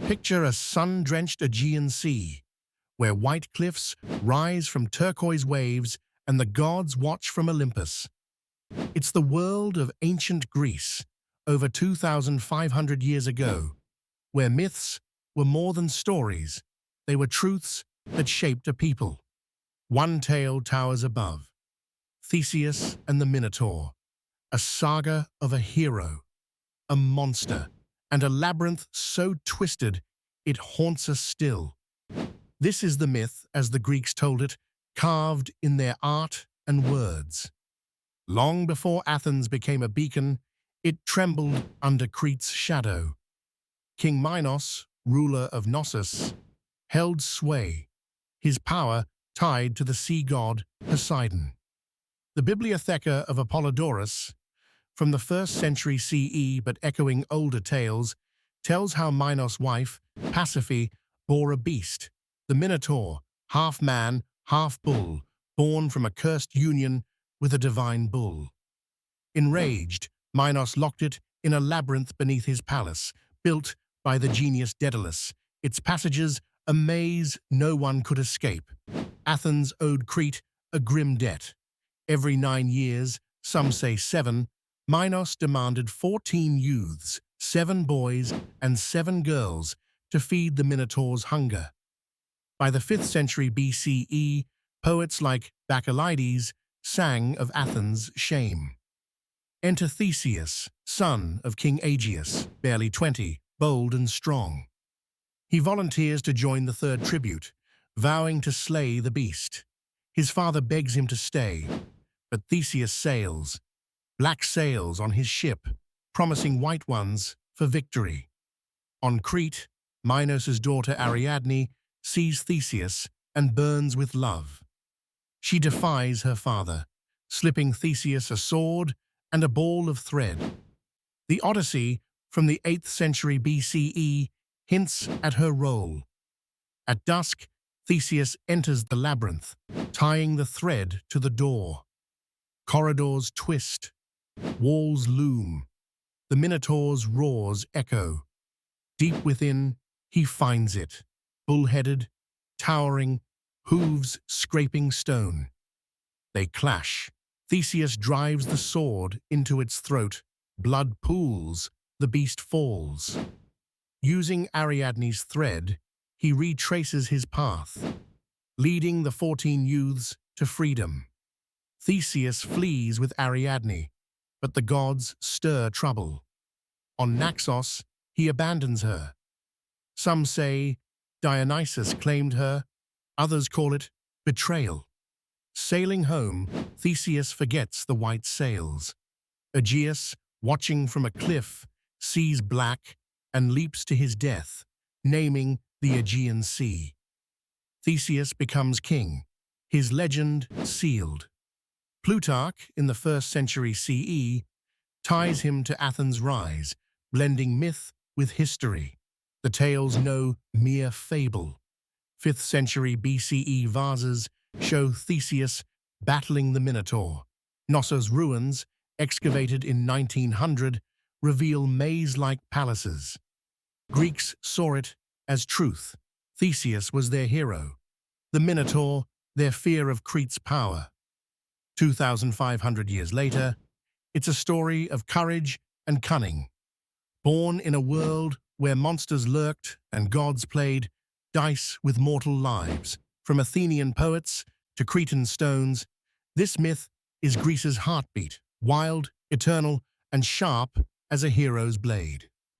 Picture a sun-drenched Aegean Sea, where white cliffs rise from turquoise waves and the gods watch from Olympus. It's the world of ancient Greece, over 2,500 years ago, where myths were more than stories. They were truths that shaped a people. One tale towers above: Theseus and the Minotaur, a saga of a hero, a monster, and a labyrinth so twisted it haunts us still. This is the myth, as the Greeks told it, carved in their art and words. Long before Athens became a beacon, it trembled under Crete's shadow. King Minos, ruler of Knossos, held sway, his power tied to the sea god Poseidon. The Bibliotheca of Apollodorus, from the 1st century CE but echoing older tales, tells how Minos' wife, Pasiphae, bore a beast, the Minotaur, half man, half bull, born from a cursed union with a divine bull. Enraged, Minos locked it in a labyrinth beneath his palace, built by the genius Daedalus, its passages a maze no one could escape. Athens owed Crete a grim debt. Every 9 years, some say 7, Minos demanded 14 youths, 7 boys and 7 girls, to feed the Minotaur's hunger. By the 5th century BCE, poets like Bacchylides sang of Athens' shame. Enter Theseus, son of King Aegeus, barely 20, bold and strong. He volunteers to join the 3rd tribute, vowing to slay the beast. His father begs him to stay, but Theseus sails, black sails on his ship, promising white ones for victory. On Crete, Minos' daughter Ariadne sees Theseus and burns with love. She defies her father, slipping Theseus a sword and a ball of thread. The Odyssey, from the 8th century BCE, hints at her role. At dusk, Theseus enters the labyrinth, tying the thread to the door. Corridors twist, walls loom, the Minotaur's roars echo. Deep within, he finds it, bull-headed, towering, hooves scraping stone. They clash. Theseus drives the sword into its throat. Blood pools, the beast falls. Using Ariadne's thread, he retraces his path, leading the 14 youths to freedom. Theseus flees with Ariadne, but the gods stir trouble. On Naxos, he abandons her. Some say Dionysus claimed her, others call it betrayal. Sailing home, Theseus forgets the white sails. Aegeus, watching from a cliff, sees black and leaps to his death, naming the Aegean Sea. Theseus becomes king, his legend sealed. Plutarch, in the 1st century CE, ties him to Athens' rise, blending myth with history. The tale's no mere fable. 5th century BCE vases show Theseus battling the Minotaur. Knossos ruins, excavated in 1900, reveal maze-like palaces. Greeks saw it as truth. Theseus was their hero. The Minotaur, their fear of Crete's power. 2,500 years later, it's a story of courage and cunning. Born in a world where monsters lurked and gods played dice with mortal lives, from Athenian poets to Cretan stones, this myth is Greece's heartbeat, wild, eternal, and sharp as a hero's blade.